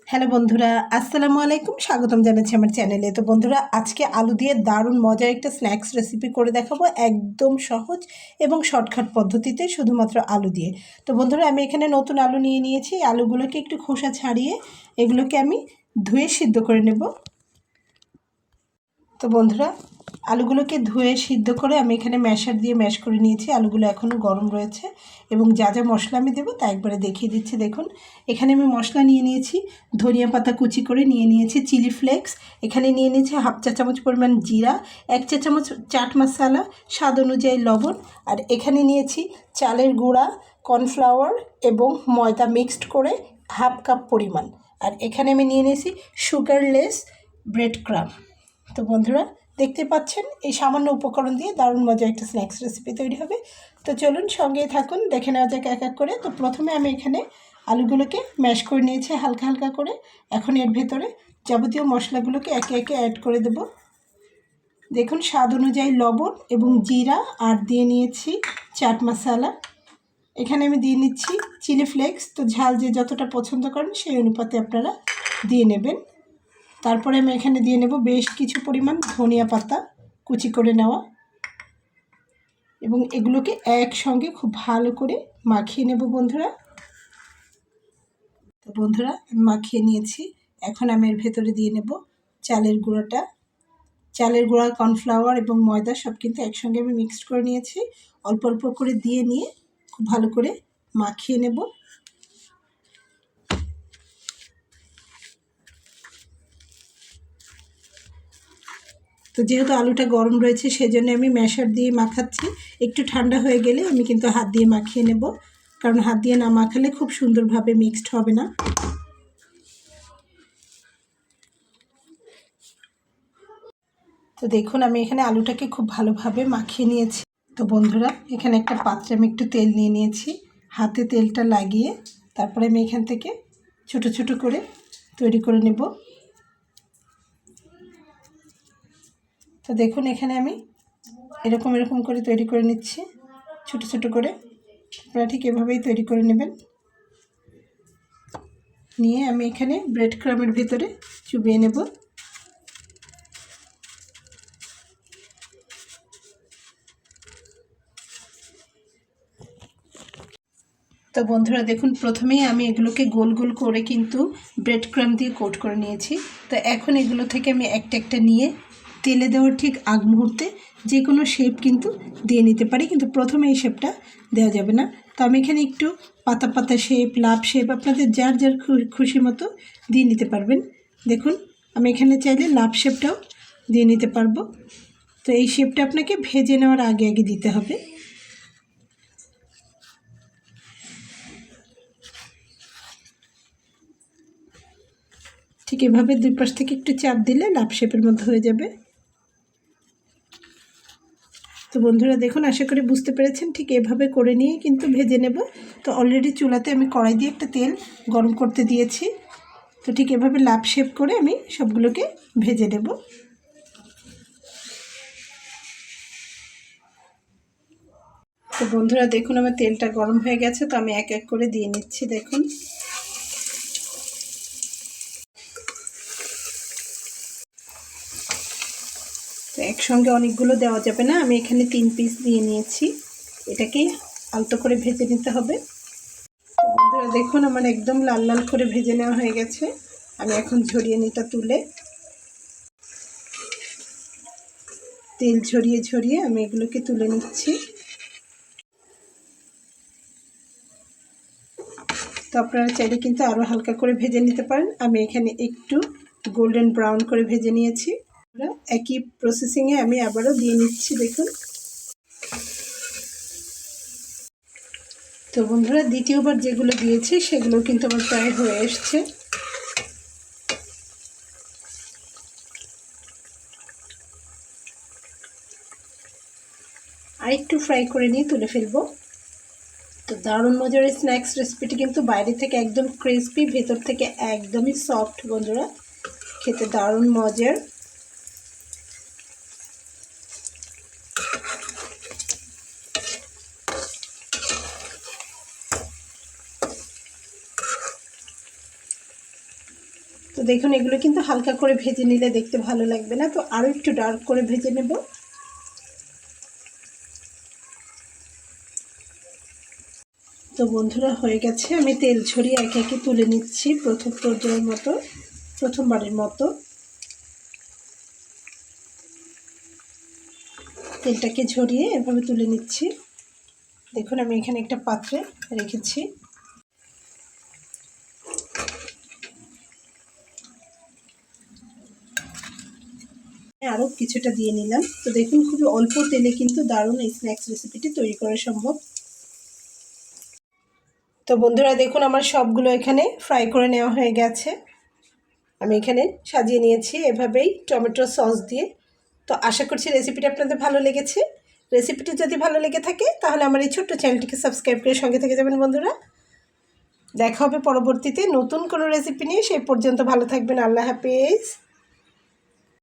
Hello বন্ধুরা, আসসালামু আলাইকুম। স্বাগতম জানাচ্ছি আমার চ্যানেলে। তো বন্ধুরা, আজকে আলু দিয়ে দারুণ মজার একটা স্ন্যাক্স রেসিপি করে দেখাবো, একদম সহজ এবং শর্টকাট পদ্ধতিতে, শুধুমাত্র আলু দিয়ে। তো বন্ধুরা, আমি এখানে নতুন আলু নিয়ে নিয়েছি। আলুগুলোকে একটু খোসা ছাড়িয়ে এগুলোকে আমি ধুয়ে সিদ্ধ করে নেব। তো বন্ধুরা, আলুগুলোকে ধুয়ে সিদ্ধ করে আমি এখানে ম্যাশার দিয়ে ম্যাশ করে নিয়েছি। আলুগুলো এখনও গরম রয়েছে এবং যা যা মশলা আমি দেবো তা একবারে দেখিয়ে দিচ্ছি। দেখুন, এখানে আমি মশলা নিয়ে নিয়েছি, ধনিয়া পাতা কুচি করে নিয়ে নিয়েছি, চিলি ফ্লেক্স, এখানে নিয়ে নিয়েছি হাফ চা চামচ পরিমাণ জিরা, 1 চা চামচ চাট মশলা, স্বাদ অনুযায়ী লবণ, আর এখানে নিয়েছি চালের গুঁড়া, কর্নফ্লাওয়ার এবং ময়দা মিক্সড করে হাফ কাপ পরিমাণ। আর এখানে আমি নিয়ে নিয়েছি সুগারলেস ব্রেড ক্রাম্ব। তো বন্ধুরা, দেখতে পাচ্ছেন এই সামান্য উপকরণ দিয়ে দারুণ মজার একটা স্ন্যাক্স রেসিপি তৈরি হবে। তো চলুন সঙ্গে থাকুন, দেখে নেওয়া যাক এক এক করে। তো প্রথমে আমি এখানে আলুগুলোকে ম্যাশ করে নিয়েছি হালকা হালকা করে। এখন এর ভেতরে যাবতীয় মশলাগুলোকে একে একে অ্যাড করে দেব। দেখুন, স্বাদ অনুযায়ী লবণ এবং জিরা, আর দিয়ে নিয়েছি চাট মশলা। এখানে আমি দিয়ে নিচ্ছি চিলি ফ্লেক্স। তো ঝাল যে যতটা পছন্দ করেন সেই অনুপাতে আপনারা দিয়ে নেবেন। তারপরে আমি এখানে দিয়ে নেব বেশ কিছু পরিমাণ ধনিয়া পাতা কুচি করে নেওয়া, এবং এগুলোকে একসঙ্গে খুব ভালো করে মাখিয়ে নেব বন্ধুরা। তো বন্ধুরা, মাখিয়ে নিয়েছি। এখন আমি এর ভেতরে দিয়ে নেব চালের গুঁড়াটা। চালের গুঁড়া, কর্নফ্লাওয়ার এবং ময়দা সব কিন্তু একসঙ্গে আমি মিক্সড করে নিয়েছি। অল্প অল্প করে দিয়ে নিয়ে খুব ভালো করে মাখিয়ে নেব। তো যেহেতু আলুটা গরম রয়েছে সেজন্য আমি ম্যাশার দিয়ে মাখাচ্ছি। একটু ঠান্ডা হয়ে গেলে আমি কিন্তু হাত দিয়ে মাখিয়ে নেব, কারণ হাত দিয়ে না মাখালে খুব সুন্দরভাবে মিক্সড হবে না। তো দেখুন, আমি এখানে আলুটাকে খুব ভালোভাবে মাখিয়ে নিয়েছি। তো বন্ধুরা, এখানে একটা পাত্রে আমি একটু তেল নিয়ে নিয়েছি। হাতে তেলটা লাগিয়ে তারপরে আমি এখান থেকে ছোট ছোট করে তৈরি করে নেব। তো দেখুন, এখানে আমি এরকম এরকম করে তৈরি করে নিচ্ছি ছোট ছোট করে। আপনারা ঠিক এভাবেই তৈরি করে নেবেন। নিয়ে আমি এখানে ব্রেড ক্রাম্বের ভিতরে চুবিয়ে নেব। তো বন্ধুরা দেখুন, প্রথমেই আমি এগুলোকে গোল গোল করে কিন্তু ব্রেড ক্রাম্ব দিয়ে কোট করে নিয়েছি। তো এখন এগুলো থেকে আমি একটা একটা নিয়ে তেলে দেওয়ার ঠিক আগ মুহূর্তে যে কোনো শেপ কিন্তু দিয়ে নিতে পারি, কিন্তু প্রথমে এই শেপটা দেওয়া যাবে না। তো আমি এখানে একটু পাতা পাতা শেপ, লাভ শেপ, আপনাদের যার যার খুশি মতো দিয়ে নিতে পারবেন। দেখুন, আমি এখানে চাইলে লাভ শেপটাও দিয়ে নিতে পারবো। তো এই শেপটা আপনাকে ভেজে নেওয়ার আগে আগে দিতে হবে। ঠিক এভাবে দুই পাশ থেকে একটু চাপ দিলে লাভ শেপের মধ্যে হয়ে যাবে। তো বন্ধুরা দেখুন, আশা করি বুঝতে পেরেছেন। ঠিক এভাবে করে নিয়ে কিন্তু ভেজে নেব। তো অলরেডি চুলাতে আমি কড়াই দিয়ে একটা তেল গরম করতে দিয়েছি। তো ঠিক এভাবে লাভ শেপ করে আমি সবগুলোকে ভেজে নেব। তো বন্ধুরা দেখুন, আমার তেলটা গরম হয়ে গেছে। তো আমি এক এক করে দিয়ে নিচ্ছি। দেখুন, তো একসঙ্গে অনেকগুলো দেওয়া যাবে না, আমি এখানে 3 পিস দিয়ে নিয়েছি। এটাকে আলতো করে ভেজে নিতে হবে। বন্ধুরা দেখুন, আমার একদম লাল লাল করে ভেজে নেওয়া হয়ে গেছে। আমি এখন ঝরিয়ে নিটা তুলে তেল ঝরিয়ে ঝরিয়ে আমি এগুলোকে তুলে নিচ্ছি। তো আপনারা চাইলে কিন্তু আরও হালকা করে ভেজে নিতে পারেন। আমি এখানে একটু গোল্ডেন ব্রাউন করে ভেজে নিয়েছি। একই প্রসেসিংয়ে আমি আবারও দিয়ে নিচ্ছি। দেখুন, তো বন্ধুরা দ্বিতীয়বার যেগুলো দিয়েছি সেগুলো কিন্তু আমার প্রায় হয়ে এসছে। আর একটু ফ্রাই করে নিয়ে তুলে ফেলবো। তো দারুণ মজার এই স্ন্যাক্স রেসিপিটি কিন্তু বাইরে থেকে একদম ক্রিসপি, ভেতর থেকে একদমই সফট বন্ধুরা, খেতে দারুণ মজার। দেখুন এগুলো কিন্তু হালকা করে ভেজে নিলে দেখতে ভালো লাগবে না, তো আরও একটু ডার্ক করে ভেজে নেব। তো বন্ধুরা হয়ে গেছে, আমি তেল ছড়িয়ে একে একে তুলে নিচ্ছি প্রথমবারের মতো তেলটাকে ঝরিয়ে এভাবে তুলে নিচ্ছি। দেখুন আমি এখানে একটা পাত্রে রেখেছি। আরও কিছুটা দিয়ে নিলাম। তো দেখুন খুবই অল্প তেলে কিন্তু দারুণ এই স্ন্যাক্স রেসিপিটি তৈরি করা সম্ভব। তো বন্ধুরা দেখুন আমার সবগুলো এখানে ফ্রাই করে নেওয়া হয়ে গেছে। আমি এখানে সাজিয়ে নিয়েছি এভাবেই টমেটো সস দিয়ে। তো আশা করছি রেসিপিটা আপনাদের ভালো লেগেছে। রেসিপিটি যদি ভালো লেগে থাকে তাহলে আমার এই ছোট্ট চ্যানেলটিকে সাবস্ক্রাইব করে সঙ্গে থেকে যাবেন বন্ধুরা। দেখা হবে পরবর্তীতে নতুন কোনো রেসিপি নিয়ে। সেই পর্যন্ত ভালো থাকবেন। আল্লাহ হাফেজ।